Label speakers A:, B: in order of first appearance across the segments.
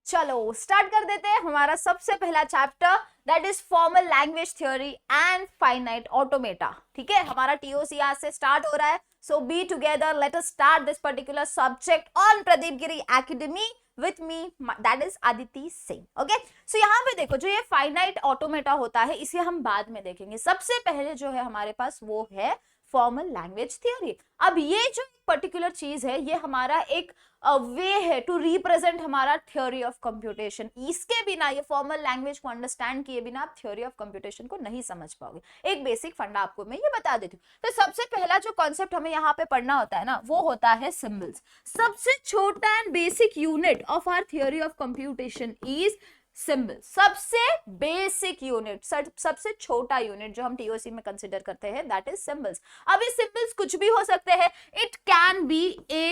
A: चलो स्टार्ट कर देते हैं हमारा सबसे पहला chapter, that is formal language theory and finite automata. ठीक है, हमारा टीओसी आज से स्टार्ट हो रहा है, so be together, let us start this particular subject on Pradeep Giri academy with me, that is Aditi Singh. Okay, so यहाँ पे देखो जो ये फाइनाइट ऑटोमेटा होता है इसे हम बाद में देखेंगे। सबसे पहले जो है हमारे पास वो है फॉर्मल लैंग्वेज थ्योरी। अब ये जो पर्टिकुलर चीज है ये हमारा एक वे है टू रिप्रेजेंट हमारा थ्योरी ऑफ कंप्यूटेशन। इसके बिना, ये फॉर्मल लैंग्वेज को अंडरस्टैंड किए बिना आप थ्योरी ऑफ कंप्यूटेशन को नहीं समझ पाओगे। एक बेसिक फंडा आपको मैं ये बता देती हूँ। तो सबसे पहला जो कॉन्सेप्ट हमें यहाँ पे पढ़ना होता है ना, वो होता है सिंबल्स। सबसे छोटा and basic unit of our theory of computation is symbol. सबसे बेसिक यूनिट, सबसे छोटा यूनिट जो हम टीओसी में कंसिडर करते हैं, दैट इज सिंबल्स। अब ये सिंबल्स कुछ भी हो सकते हैं। It can be A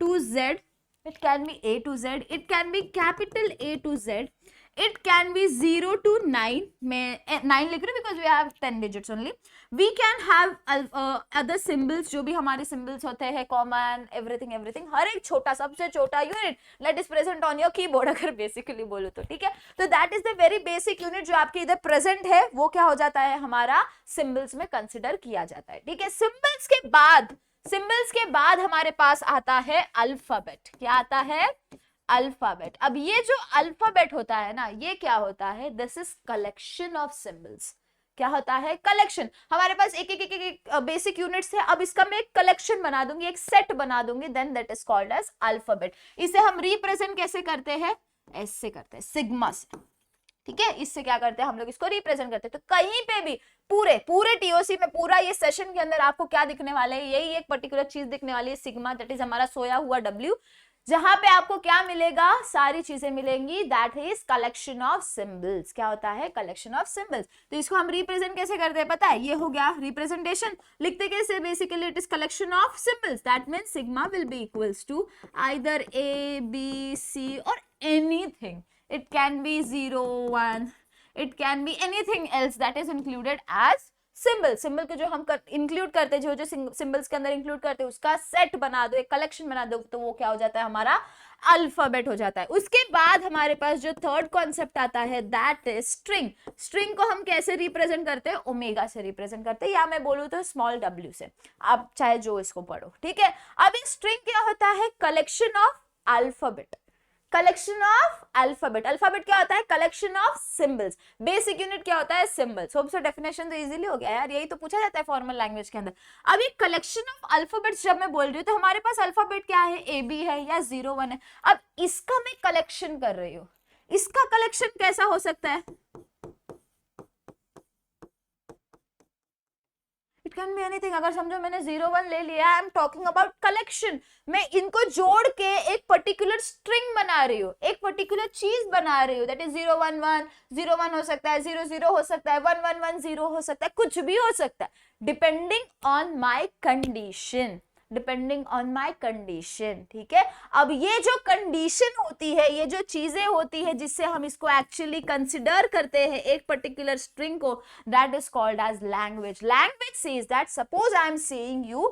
A: to Z, it can be A to Z, it can be capital A to Z, it can be 0 to 9, मैं 9 लिख रही हूँ because we have 10 digits only. We can have other symbols, जो भी हमारे symbols होते हैं, common, everything, हर एक छोटा, सबसे छोटा unit that is present on your keyboard, अगर बेसिकली बोलो तो। ठीक है, तो that is the very basic unit जो आपके इधर प्रेजेंट है, वो क्या हो जाता है, हमारा सिंबल्स में कंसिडर किया जाता है। ठीक है, सिंबल्स के बाद हमारे पास आता है अल्फाबेट। क्या आता है, अल्फाबेट। अब ये जो अल्फाबेट होता है ना, ये क्या होता है, this is collection of symbols. क्या होता है, कलेक्शन। हमारे पास एक एक एक एक बेसिक यूनिट्स है, अब इसका मैं एक कलेक्शन बना दूंगी, एक सेट बना दूंगी, then that is called as alphabet. इसे हम रिप्रेजेंट कैसे करते हैं, ऐसे करते हैं, सिग्मा से। ठीक है, इससे क्या करते हैं हम लोग, इसको रिप्रेजेंट करते हैं। तो कहीं पे भी पूरे टीओसी में, पूरा ये सेशन के अंदर आपको क्या दिखने वाला है, यही एक पर्टिकुलर चीज दिखने वाली है, सिग्मा, दैट इज हमारा सोया हुआ W, जहां पे आपको क्या मिलेगा, सारी चीजें मिलेंगी, that is collection of symbols. क्या होता है, कलेक्शन ऑफ सिंबल्स। तो इसको हम रिप्रेजेंट कैसे करते हैं पता है, ये हो गया रिप्रेजेंटेशन। लिखते कैसे, basically it is collection of symbols, that means sigma will be equals to either A, B, C और anything. It can be 0, 1, it can be anything else that is included as symbol. Symbol को जो हम include करते हैं, जो symbols के अंदर include करते हैं, उसका सेट बना दो, एक कलेक्शन बना दो, तो वो क्या हो जाता है, हमारा अल्फाबेट हो जाता है। उसके बाद हमारे पास जो थर्ड कॉन्सेप्ट आता है, दैट इज स्ट्रिंग। स्ट्रिंग को हम कैसे रिप्रेजेंट करते हैं, ओमेगा से रिप्रेजेंट करते हैं, या मैं बोलूँ तो स्मॉल W से, आप चाहे जो इसको पढ़ो। ठीक है, अब ये स्ट्रिंग क्या होता है, collection of alphabet. Collection of alphabet. Alphabet क्या होता है, collection of symbols. Basic unit क्या होता है, सिंबल्स। होप सो डेफिनेशन तो इजीली हो गया यार, यही तो पूछा जाता है फॉर्मल लैंग्वेज के अंदर। अब ये कलेक्शन ऑफ अल्फाबेट्स जब मैं बोल रही हूँ, तो हमारे पास अल्फाबेट क्या है, AB है या 0, 1 है। अब इसका मैं कलेक्शन कर रही हूँ, इसका कलेक्शन कैसा हो सकता है, इट कैन बी एनीथिंग। अगर समझो मैंने 0, 1 ले लिया, I am talking about collection. मैं इनको जोड़ के एक पर्टिकुलर स्ट्रिंग बना रही हूँ, एक पर्टिकुलर चीज बना रही हूँ, दैट इज 0, 1, 1, 0, 1 हो सकता है, 0, 0 हो सकता है, 1, 1, 1, 0 हो सकता है, कुछ भी हो सकता है, depending on my condition, depending on my condition. ठीक है, अब ये जो कंडीशन होती है, ये जो चीजें होती है जिससे हम इसको एक्चुअली कंसिडर करते हैं एक पर्टिकुलर स्ट्रिंग को, that is called as language. Language says that suppose I am saying you,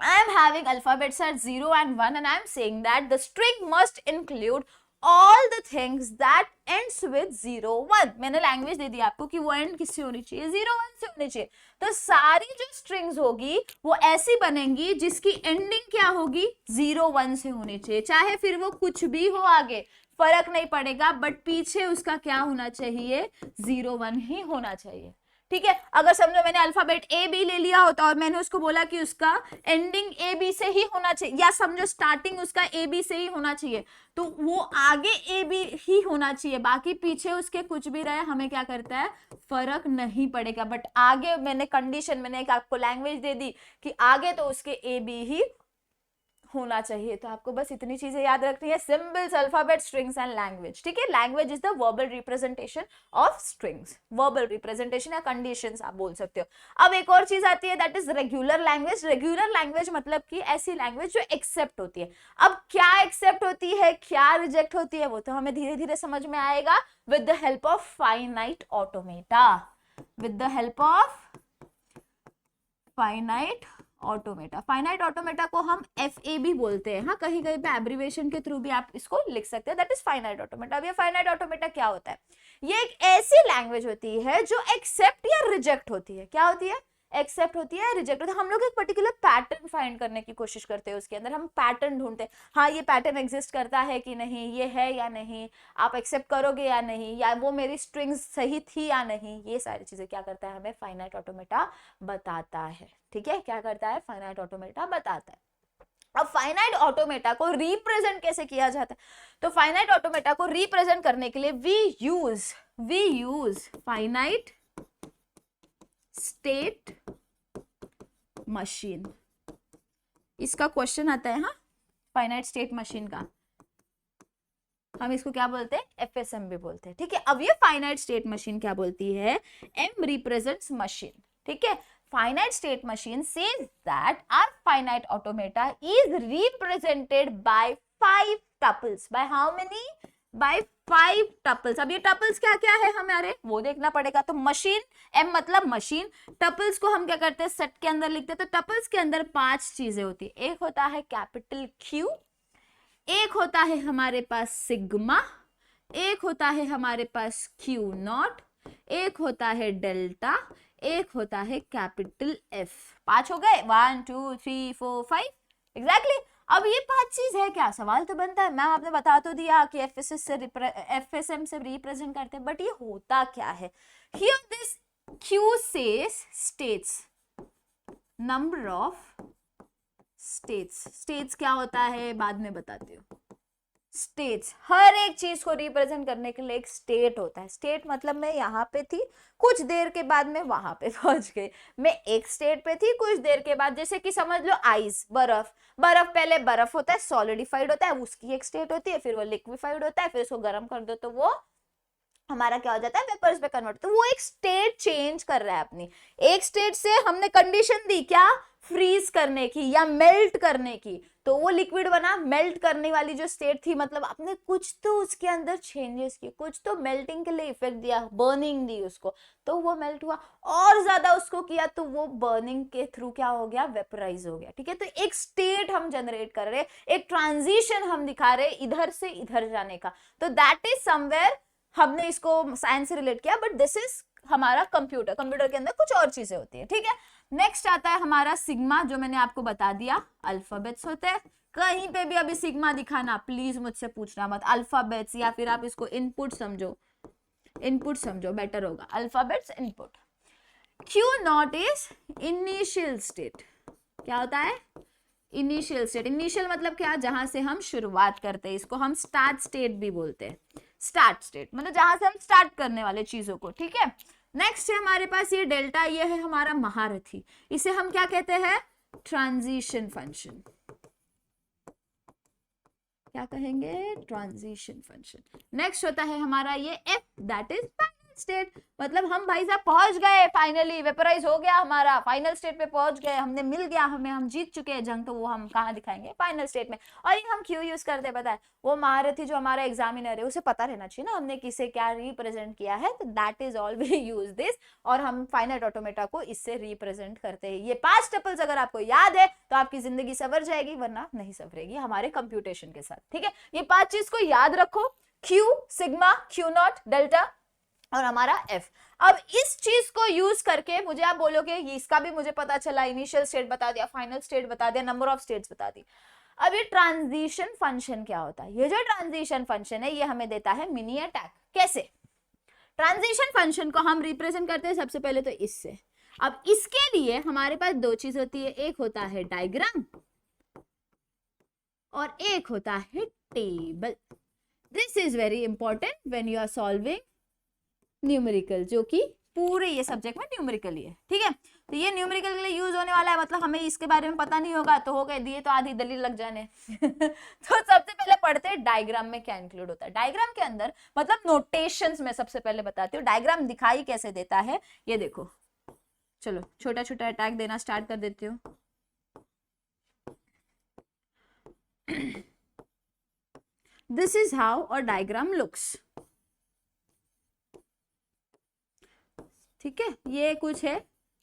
A: I am having alphabets at 0 and 1 and I am saying that the string must include all the things that ends with 0, 1. मैंने language दे दी आपको कि वो and किससे होनी चाहिए, 0, 1 से होनी चाहिए। तो सारी जो स्ट्रिंग्स होगी वो ऐसी बनेंगी जिसकी एंडिंग क्या होगी, 0, 1 से होनी चाहिए। चाहे फिर वो कुछ भी हो आगे, फर्क नहीं पड़ेगा, बट पीछे उसका क्या होना चाहिए, 0, 1 ही होना चाहिए। ठीक है, अगर समझो मैंने अल्फाबेट AB ले लिया होता और मैंने उसको बोला कि उसका एंडिंग AB से ही होना चाहिए, या समझो स्टार्टिंग उसका AB से ही होना चाहिए, तो वो आगे AB ही होना चाहिए, बाकी पीछे उसके कुछ भी रहे, हमें क्या करता है, फर्क नहीं पड़ेगा। बट आगे मैंने कंडीशन, मैंने एक आपको लैंग्वेज दे दी कि आगे तो उसके AB ही होना चाहिए। तो आपको बस इतनी चीजें याद रखनी है, symbols, alphabet, strings and language. ठीक है, language is the verbal representation of strings, verbal representation या कंडीशंस आप बोल सकते हो। अब एक और चीज आती है, that is regular language. Regular language मतलब कि ऐसी लैंग्वेज जो एक्सेप्ट होती है। अब क्या एक्सेप्ट होती है, क्या रिजेक्ट होती है, वो तो हमें धीरे धीरे समझ में आएगा with the help of finite automata, with the help of finite automata, finite automata को हम FA भी बोलते हैं, हाँ कहीं कहीं पे एब्रिवेशन के थ्रू भी आप इसको लिख सकते हैं, दैट इज फाइनाइट ऑटोमेटा। अब ये फाइनाइट ऑटोमेटा क्या होता है? ये एक ऐसी लैंग्वेज होती है जो एक्सेप्ट या रिजेक्ट होती है। क्या होती है? एक्सेप्ट होती है, रिजेक्ट होती है। हम लोग एक पर्टिकुलर पैटर्न फाइंड करने की कोशिश करते हैं, उसके अंदर हम पैटर्न ढूंढते हैं, हाँ ये पैटर्न एग्जिस्ट करता है कि नहीं, ये है या नहीं, आप एक्सेप्ट करोगे या नहीं, या वो मेरी स्ट्रिंग्स सही थी या नहीं, ये सारी चीजें क्या करता है हमें फाइनाइट ऑटोमेटा बताता है। ठीक है, क्या करता है? फाइनाइट ऑटोमेटा बताता है। अब फाइनाइट ऑटोमेटा को रिप्रेजेंट कैसे किया जाता है? तो फाइनाइट ऑटोमेटा को रिप्रेजेंट करने के लिए we use finite state machine. इसका क्वेश्चन आता है, हाँ, फाइनाइट स्टेट मशीन का हम इसको क्या बोलते हैं? FSM भी बोलते हैं। ठीक है, अब ये फाइनाइट स्टेट मशीन क्या बोलती है? M represents machine. ठीक है, finite state machine says that our finite automata is represented by 5 tuples. By how many? By 5 tuples. अब ये tuples क्या क्या है हमारे, वो देखना पड़ेगा। तो मशीन, M मतलब मशीन, टपल्स को हम क्या करते हैं? सेट के अंदर लिखते हैं। तो टपल्स के अंदर 5 चीजें होती है। एक होता है कैपिटल Q, एक होता है हमारे पास सिग्मा, एक होता है हमारे पास Q0, एक होता है डेल्टा, एक होता है कैपिटल F। 5 हो गए, 1 2 3 4 5 एग्जैक्टली। अब ये 5 चीज है क्या? सवाल तो बनता है, मैम आपने बता तो दिया कि FSM से रिप्रेजेंट करते हैं, बट ये होता क्या है? Here this Q says states, number of states क्या होता है बाद में बताती हूँ। स्टेट्स, हर एक चीज को रिप्रेजेंट करने के लिए एक स्टेट होता है। स्टेट मतलब मैं यहाँ पे थी, कुछ देर के बाद मैं वहां पे पहुंच गई, मैं एक स्टेट पे थी, कुछ देर के बाद, जैसे कि समझ लो आइस, बर्फ पहले बर्फ होता है, सॉलिडिफाइड होता है, उसकी एक स्टेट होती है, फिर वो लिक्विफाइड होता है, फिर उसको गर्म कर दो तो वो हमारा क्या हो जाता है? वेपर्स पे कन्वर्ट। तो वो एक स्टेट चेंज कर रहा है अपनी। एक स्टेट से हमने कंडीशन दी क्या? फ्रीज करने की या मेल्ट करने की, तो वो लिक्विड बना। मेल्ट करने वाली जो स्टेट थी, मतलब आपने कुछ तो उसके अंदर चेंजेस किए, कुछ तो मेल्टिंग के लिए इफेक्ट दिया, बर्निंग दी उसको, तो वो मेल्ट हुआ। और ज्यादा उसको किया तो वो बर्निंग के थ्रू क्या हो गया? वेपराइज हो गया। ठीक है, तो एक स्टेट हम जनरेट कर रहे हैं, एक ट्रांजिशन हम दिखा रहे हैं इधर से इधर जाने का। तो दैट इज समवेयर, हमने इसको साइंस से रिलेट किया, बट दिस इज हमारा कंप्यूटर के अंदर कुछ और चीजें होती है। ठीक है, नेक्स्ट आता है हमारा सिग्मा, जो मैंने आपको बता दिया अल्फाबेट्स होते हैं। कहीं पे भी अभी सिग्मा दिखाना प्लीज मुझसे पूछना मत, अल्फाबेट्स, या फिर आप इसको इनपुट समझो बेटर होगा, alphabets input. Q0 is initial state. क्या होता है? Initial state. इनिशियल मतलब क्या? जहां से हम शुरुआत करते हैं, इसको हम स्टार्ट स्टेट भी बोलते हैं। स्टार्ट स्टेट मतलब जहां से हम स्टार्ट करने वाले चीजों को। ठीक है, नेक्स्ट है हमारे पास ये डेल्टा, ये है हमारा महारथी, इसे हम क्या कहते हैं? Transition function. क्या कहेंगे? Transition function. नेक्स्ट होता है हमारा ये F, दैट इज स्टेट, मतलब हम भाई साहब पहुंच गए, फाइनली वेपराइज हो गया, हमारा फाइनल स्टेट पे पहुंच गए, हमने मिल गया हमें, हम जीत चुके हैं जंग। तो वो हम कहाँ दिखाएंगे? फाइनल स्टेट में। और ये हम क्यों यूज करते हैं पता है? वो महारथी जो हमारा एग्जामिनर है उसे पता रहना चाहिए ना हमने किसे क्या रिप्रेजेंट किया है, तो that is all we use this, और हम फाइनाइट ऑटोमेटा को इससे रिप्रेजेंट करते हैं। ये 5 टपल्स अगर आपको याद है तो आपकी जिंदगी सवर जाएगी, वरना नहीं सवरेगी हमारे कंप्यूटेशन के साथ। ठीक है, ये 5 चीज को याद रखो, Q, सिग्मा, Q0, डेल्टा और हमारा F। अब इस चीज को यूज करके मुझे आप बोलोगे इसका भी मुझे पता चला, इनिशियल स्टेट बता दिया, फाइनल स्टेट बता दिया, नंबर ऑफ स्टेट्स बता दी। अब ये ट्रांजिशन फंक्शन क्या होता है? ये जो ट्रांजिशन फंक्शन है ये हमें देता है मिनी अटैक। कैसे? ट्रांजिशन फंक्शन को हम रिप्रेजेंट करते हैं सबसे पहले तो इससे। अब इसके लिए हमारे पास 2 चीज होती है, एक होता है डायग्राम और एक होता है table. This is very important when you are solving numerical, जो कि पूरे ये सब्जेक्ट में न्यूमेरिकल ही है। ठीक है, तो ये न्यूमेरिकल के लिए यूज होने वाला है, मतलब हमें इसके बारे में पता नहीं होगा तो हो गए दिए तो आधी दलील लग जाने। तो सबसे पहले पढ़ते हैं डायग्राम में क्या इंक्लूड होता है। डायग्राम के अंदर मतलब नोटेशंस में सबसे पहले बताती हूँ डायग्राम दिखाई कैसे देता है। ये देखो, चलो छोटा छोटा अटैक देना स्टार्ट कर देती हूँ। This is how a diagram looks. ठीक है, ये कुछ है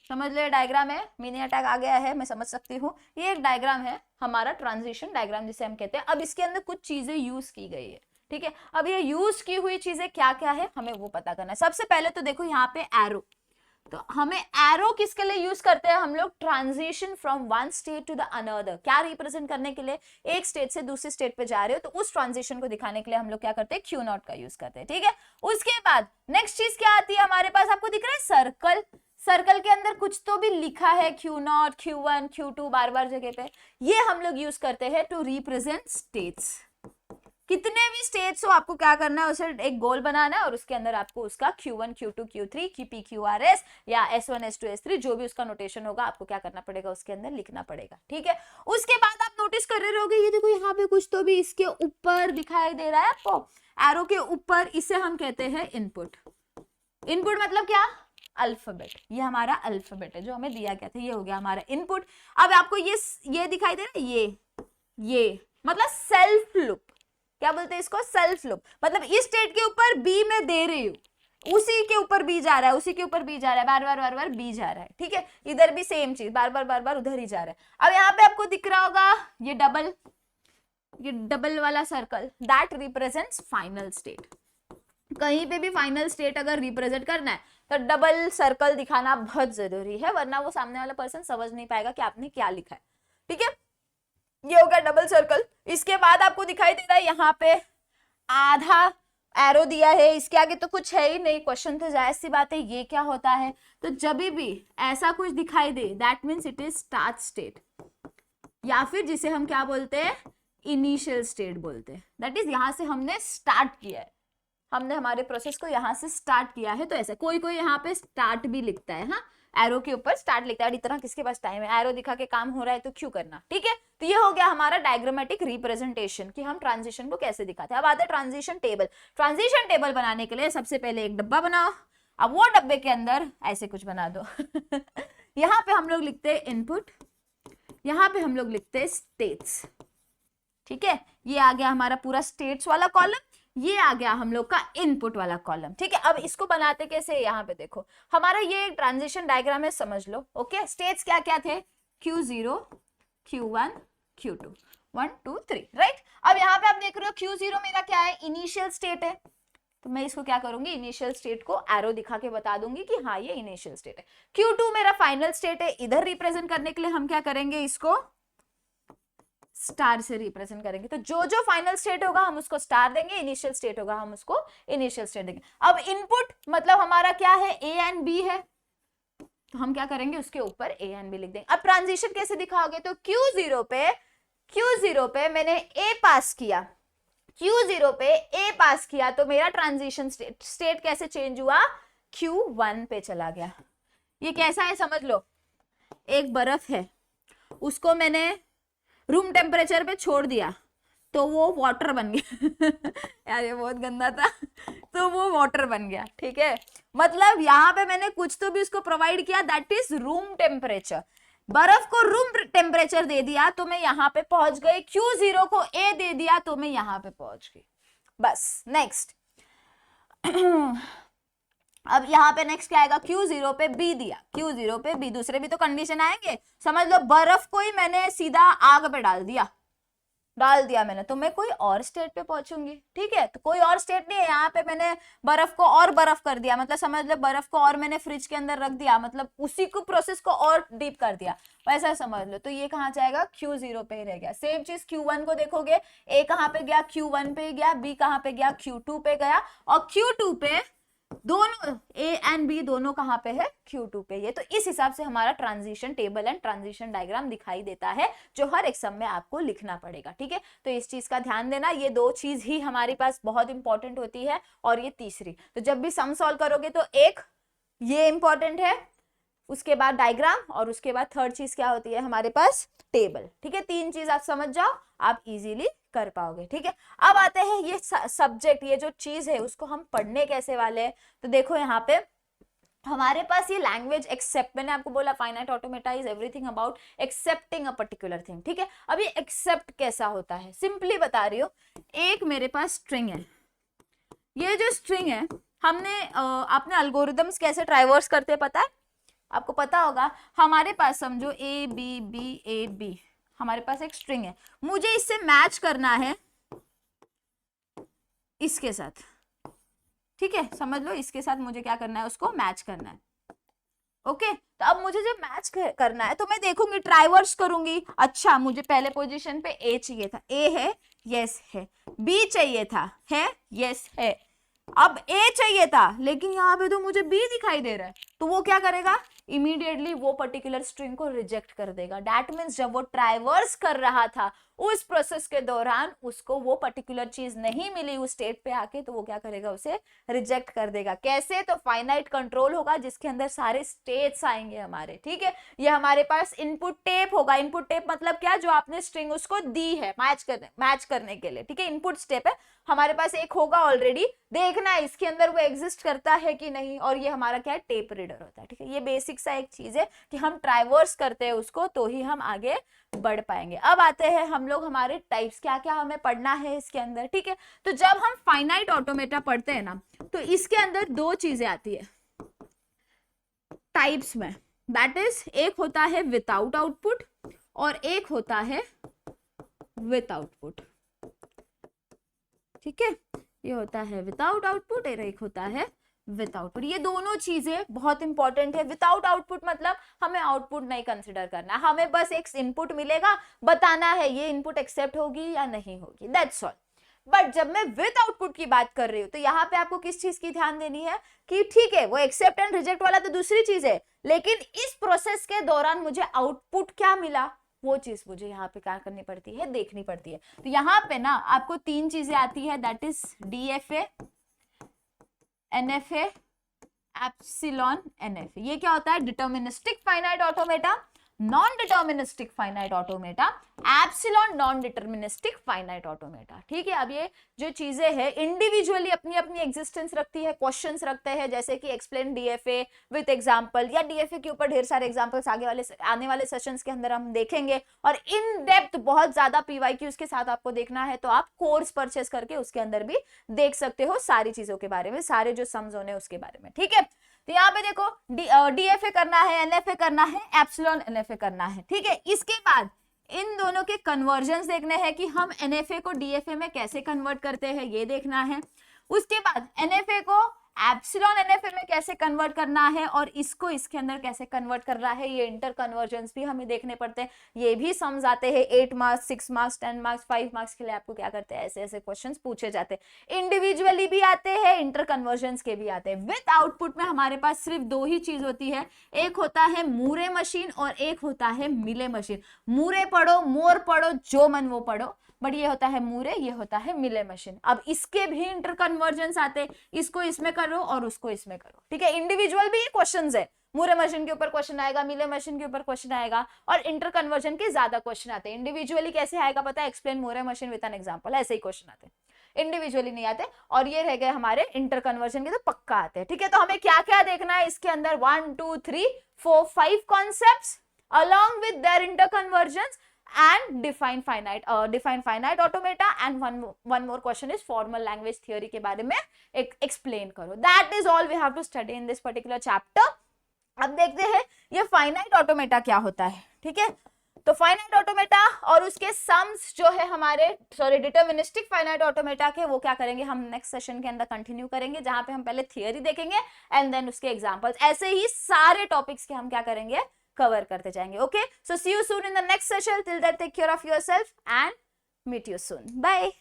A: समझ लो ये डायग्राम है, मिनी अटैक आ गया है, मैं समझ सकती हूँ। ये एक डायग्राम है हमारा ट्रांजिशन डायग्राम जिसे हम कहते हैं। अब इसके अंदर कुछ चीजें यूज की गई है, ठीक है। अब ये यूज की हुई चीजें क्या क्या है हमें वो पता करना है। सबसे पहले तो देखो यहाँ पे एरो, तो हमें एरो किसके लिए यूज करते हैं हम लोग? Transition from one state to the another, क्या रिप्रेजेंट करने के लिए? एक स्टेट से दूसरे स्टेट पे जा रहे हो तो उस ट्रांजिशन को दिखाने के लिए हम लोग क्या करते हैं? क्यू नॉट का यूज करते हैं, ठीक है। उसके बाद नेक्स्ट चीज क्या आती है हमारे पास? आपको दिख रहा है सर्कल, सर्कल के अंदर कुछ तो भी लिखा है, क्यू नॉट, Q1, Q2 बार बार जगह पे, ये हम लोग यूज करते हैं टू रिप्रेजेंट स्टेट्स। कितने भी स्टेट्स हो आपको क्या करना है? उसे एक गोल बनाना है और उसके अंदर आपको उसका Q1, Q2, Q3, PQRS या S1, S2, S3 जो भी उसका नोटेशन होगा आपको क्या करना पड़ेगा? उसके अंदर लिखना पड़ेगा, ठीक है। उसके बाद आप नोटिस कर रहे होगे, ये देखो यहाँ पे कुछ तो भी इसके ऊपर दिखाई दे रहा है आपको, एरो के ऊपर, इसे हम कहते हैं इनपुट। इनपुट मतलब क्या? अल्फाबेट। ये हमारा अल्फाबेट है जो हमें दिया गया था, ये हो गया हमारा इनपुट। अब आपको ये दिखाई दे रहा है, ये मतलब सेल्फ लूप। क्या बोलते हैं इसको? Self loop. मतलब इस स्टेट के ऊपर बी में दे रही हूँ, उसी के ऊपर बी जा रहा है, उसी के ऊपर बी जा रहा है, बार बार बी जा रहा है, ठीक है। इधर भी सेम चीज, बार बार उधर ही जा रहा है। अब यहाँ पे आपको दिख रहा होगा ये डबल वाला circle, that represents final state. कहीं पे भी फाइनल स्टेट अगर रिप्रेजेंट करना है तो डबल सर्कल दिखाना बहुत जरूरी है, वरना वो सामने वाला पर्सन समझ नहीं पाएगा कि आपने क्या लिखा है, ठीक है। ये हो गया डबल सर्कल। इसके बाद आपको दिखाई दे रहा है यहाँ पे आधा एरो दिया है, इसके आगे तो कुछ है ही नहीं। क्वेश्चन तो जायज सी बात है, ये क्या होता है? तो जब भी ऐसा कुछ दिखाई दे that means it is start state, या फिर जिसे हम क्या बोलते हैं? इनिशियल स्टेट बोलते हैं। दैट इज यहां से हमने स्टार्ट किया है, हमने हमारे प्रोसेस को यहां से स्टार्ट किया है। तो ऐसा कोई यहाँ पे स्टार्ट भी लिखता है, हाँ, एरो के ऊपर स्टार्ट लिखता है। इतना किसके पास टाइम है? एरो दिखा के काम हो रहा है तो क्यों करना, ठीक है। तो ये हो गया हमारा डायग्रामेटिक रिप्रेजेंटेशन कि हम ट्रांजिशन को कैसे दिखाते हैं। अब आता है ट्रांजिशन टेबल। ट्रांजिशन टेबल बनाने के लिए सबसे पहले एक डब्बा बनाओ, अब वो डब्बे के अंदर ऐसे कुछ बना दो यहाँ पे हम लोग लिखते हैं इनपुट, यहाँ पे हम लोग लिखते हैं स्टेट्स, ठीक है। ये आ गया हमारा पूरा स्टेट्स वाला कॉलम, ये आ गया हम लोग का इनपुट वाला कॉलम, ठीक है। अब इसको बनाते कैसे? यहाँ पे देखो, हमारा ये ट्रांजिशन डायग्राम है, समझ लो, ओके। स्टेट्स क्या क्या थे? Q0, Q1, Q2, 1 2 3, right. अब यहाँ पे आप देख रहे हो Q0 मेरा क्या है? इनिशियल स्टेट है, तो मैं इसको क्या करूंगी? इनिशियल स्टेट को एरो दिखा के बता दूंगी कि हाँ ये इनिशियल स्टेट है। Q2 मेरा फाइनल स्टेट है, इधर रिप्रेजेंट करने के लिए हम क्या करेंगे? इसको स्टार से रिप्रेजेंट करेंगे। तो जो जो फाइनल स्टेट होगा हम उसको स्टार देंगे, इनिशियल स्टेट होगा हम उसको इनिशियल स्टेट देंगे। अब इनपुट मतलब हमारा क्या है? A एंड B है, तो हम क्या करेंगे? उसके ऊपर A एंड B लिख देंगे। अब ट्रांजिशन कैसे दिखाओगे? तो Q0 पे मैंने A पास किया, Q0 पे A पास किया तो मेरा ट्रांजिशन स्टेट कैसे चेंज हुआ? Q1 पे चला गया। ये कैसा है समझ लो, एक बर्फ है, उसको मैंने रूम टेम्परेचर पे छोड़ दिया तो वो वाटर बन गया यार ये बहुत गंदा था तो वो वाटर बन गया, ठीक है। मतलब यहाँ पे मैंने कुछ तो भी उसको प्रोवाइड किया, दैट इज रूम टेम्परेचर। बर्फ को रूम टेम्परेचर दे दिया तो मैं यहाँ पे पहुंच गई, Q0 को A दे दिया तो मैं यहाँ पे पहुंच गई, बस। नेक्स्ट अब यहाँ पे नेक्स्ट क्या आएगा? Q0 पे B दिया, Q0 पे B, दूसरे भी तो कंडीशन आएंगे। समझ लो बर्फ को ही मैंने सीधा आग पे डाल दिया मैंने, तो मैं कोई और स्टेट पे पहुंचूंगी, ठीक है। तो कोई और स्टेट नहीं है, यहाँ पे मैंने बर्फ को और बर्फ कर दिया, मतलब समझ लो बर्फ को और मैंने फ्रिज के अंदर रख दिया, मतलब उसी को प्रोसेस को और डीप कर दिया, वैसा समझ लो। तो ये कहाँ जाएगा? Q0 पे ही रह गया। सेम चीज Q1 को देखोगे, A कहाँ पे गया? Q1 पे गया, B कहाँ पे गया? Q2 पे गया, और Q2 पे दोनों A एंड B दोनों कहाँ पे है? Q2 पे। ये तो इस हिसाब से हमारा transition table and transition diagram दिखाई देता है, जो हर एक सम में आपको लिखना पड़ेगा, ठीक है। तो इस चीज का ध्यान देना, ये दो चीज ही हमारे पास बहुत इंपॉर्टेंट होती है, और ये तीसरी। तो जब भी सम सॉल्व करोगे तो एक ये इंपॉर्टेंट है, उसके बाद डायग्राम, और उसके बाद थर्ड चीज क्या होती है हमारे पास? टेबल, ठीक है। तीन चीज आप समझ जाओ, आप इजीली कर पाओगे, ठीक है। अब आते हैं ये सब्जेक्ट, ये जो चीज है उसको हम पढ़ने कैसे वाले हैं। तो देखो यहाँ पे हमारे पास ये लैंग्वेज एक्सेप्ट, मैंने आपको बोला finite automata is everything about accepting a particular thing, ठीक है। अब ये एक्सेप्ट कैसा होता है, सिंपली बता रही हूँ। एक मेरे पास स्ट्रिंग है, ये जो स्ट्रिंग है हमने अपने अल्गोरिदम्स कैसे ट्राइवर्स करते हैं पता है? आपको पता होगा हमारे पास समझो A B B A B, हमारे पास एक स्ट्रिंग है, मुझे इससे मैच करना है इसके साथ, ठीक है, समझ लो इसके साथ मुझे क्या करना है, उसको मैच करना है। ओके तो अब मुझे जब मैच करना है तो मैं देखूंगी, ट्राइवर्स करूंगी, अच्छा मुझे पहले पोजीशन पे ए चाहिए था, ए है, यस है, बी चाहिए था, है, यस है, अब ए चाहिए था लेकिन यहाँ पे तो मुझे बी दिखाई दे रहा है, तो वो क्या करेगा, इमीडिएटली वो पर्टिकुलर स्ट्रिंग को रिजेक्ट कर देगा। दैट मीन्स जब वो ट्राइवर्स कर रहा था उस प्रोसेस के दौरान उसको वो पर्टिकुलर चीज नहीं मिली उस स्टेट पे आके, तो वो क्या करेगा, उसे रिजेक्ट कर देगा। कैसे, तो फाइनाइट कंट्रोल होगा जिसके अंदर सारे स्टेट्स आएंगे हमारे, ठीक है। ये हमारे पास इनपुट टेप होगा, इनपुट टेप मतलब क्या, जो आपने स्ट्रिंग उसको दी है मैच करने के लिए, ठीक है, इनपुट स्टेप है हमारे पास एक होगा ऑलरेडी, देखना है इसके अंदर वो एग्जिस्ट करता है कि नहीं, और ये हमारा क्या है, टेप रीडर होता है, ठीक है। ये बेसिक सा एक चीज है कि हम ट्राइवर्स करते हैं उसको तो ही हम आगे बढ़ पाएंगे। अब आते हैं हम लोग हमारे टाइप्स, क्या क्या हमें पढ़ना है इसके अंदर, ठीक है। तो जब हम फाइनाइट ऑटोमेटा पढ़ते हैं ना तो इसके अंदर दो चीजें आती है टाइप्स में, दैट इज एक होता है विदाउट आउटपुट और एक होता है विथ आउटपुट, ठीक है। ये होता है विदाउट आउटपुट और एक होता है विथ आउटपुट। ये दोनों चीजें बहुत इंपॉर्टेंट है। विदाउट आउटपुट मतलब हमें आउटपुट नहीं कंसिडर करना, हमें बस एक इनपुट मिलेगा, बताना है ये इनपुट एक्सेप्ट होगी या नहीं होगी, दैट्स ऑल। बट जब मैं विथ आउटपुट की बात कर रही हूं तो यहाँ पे आपको किस चीज की ध्यान देनी है कि ठीक है वो एक्सेप्ट एंड रिजेक्ट वाला तो दूसरी चीज है, लेकिन इस प्रोसेस के दौरान मुझे आउटपुट क्या मिला वो चीज मुझे यहाँ पे क्या करनी पड़ती है, देखनी पड़ती है। तो यहाँ पे ना आपको तीन चीजें आती है, that is DFA, NFA, epsilon NFA. ये क्या होता है, deterministic finite automata, non deterministic finite automata, epsilon non deterministic finite automata, ठीक है। अब ये जो चीजें हैं इंडिविजुअली अपनी अपनी एग्जिस्टेंस रखती है, क्वेश्चंस रखते हैं, जैसे कि एक्सप्लेन डीएफए विद एग्जांपल, या डीएफए के ऊपर ढेर सारे एग्जांपल्स आने वाले सेशंस के अंदर हम देखेंगे, और इन डेप्थ बहुत ज्यादा पीवाईक्यूज के साथ आपको देखना है तो आप कोर्स परचेस करके उसके अंदर भी देख सकते हो सारी चीजों के बारे में, सारे जो सम्स होने उसके बारे में, ठीक है। तो यहाँ पे देखो डीएफए करना है, एनएफए करना है, एप्सिलॉन एनएफए करना है, ठीक है। इसके बाद इन दोनों के कन्वर्जन्स देखने हैं कि हम एनएफए को डीएफए में कैसे कन्वर्ट करते हैं, ये देखना है। उसके बाद एनएफए को एप्सिलॉन एनएफए में कैसे कन्वर्ट करना है और इसको इसके अंदर कैसे कन्वर्ट करना है, ये इंटर कन्वर्जन्स भी हमें देखने पड़ते हैं। ये भी समझ आते हैं 8 मार्क्स, 6 मार्क्स, 10 मार्क्स, 5 मार्क्स के लिए आपको क्या करते हैं, ऐसे ऐसे क्वेश्चंस पूछे जाते हैं। इंडिविजुअली भी आते हैं, इंटर कन्वर्जन्स के भी आते हैं। विद आउटपुट में हमारे पास सिर्फ दो ही चीज होती है, एक होता है मूरे मशीन और एक होता है मिले मशीन। मूरे पढ़ो, मोर पढ़ो, जो मन वो पढ़ो, बट ये होता है मूरे, ये होता है मिले मशीन। अब इसके भी इंटर कन्वर्जन्स आते, इसको इसमें करो और उसको इसमें करो, ठीक है। इंडिविजुअल भी क्वेश्चंस है, मूरे मशीन के ऊपर क्वेश्चन आएगा, मिले मशीन के ऊपर क्वेश्चन आएगा, और इंटर कन्वर्जन के ज्यादा क्वेश्चन आते हैं। इंडिविजुअली कैसे आएगा पता है, explain Moore machine with an example, ऐसे ही क्वेश्चन आते हैं, इंडिविजुअली नहीं आते। और ये रह गए हमारे इंटर कन्वर्जन के, तो पक्का आते हैं, ठीक है। तो हमें क्या क्या देखना है इसके अंदर, 1 2 3 4 5 concepts along with their interconvergence and define finite automata, and one more question is formal language theory के बारे में explain करो। That is all we have to study in this particular chapter। अब देखते हैं ये फाइनाइट ऑटोमेटा क्या होता है, ठीक है। तो फाइनाइट ऑटोमेटा और उसके सम्स जो है हमारे डिटर्मिनिस्टिक फाइनाइट ऑटोमेटा के, वो क्या करेंगे हम नेक्स्ट सेशन के अंदर कंटिन्यू करेंगे, जहां पे हम पहले थियरी देखेंगे एंड देन उसके एग्जांपल्स, ऐसे ही सारे टॉपिक्स के हम क्या करेंगे, कवर करते जाएंगे। Okay, so see you soon in the next session, till that take care of yourself and meet you soon, bye.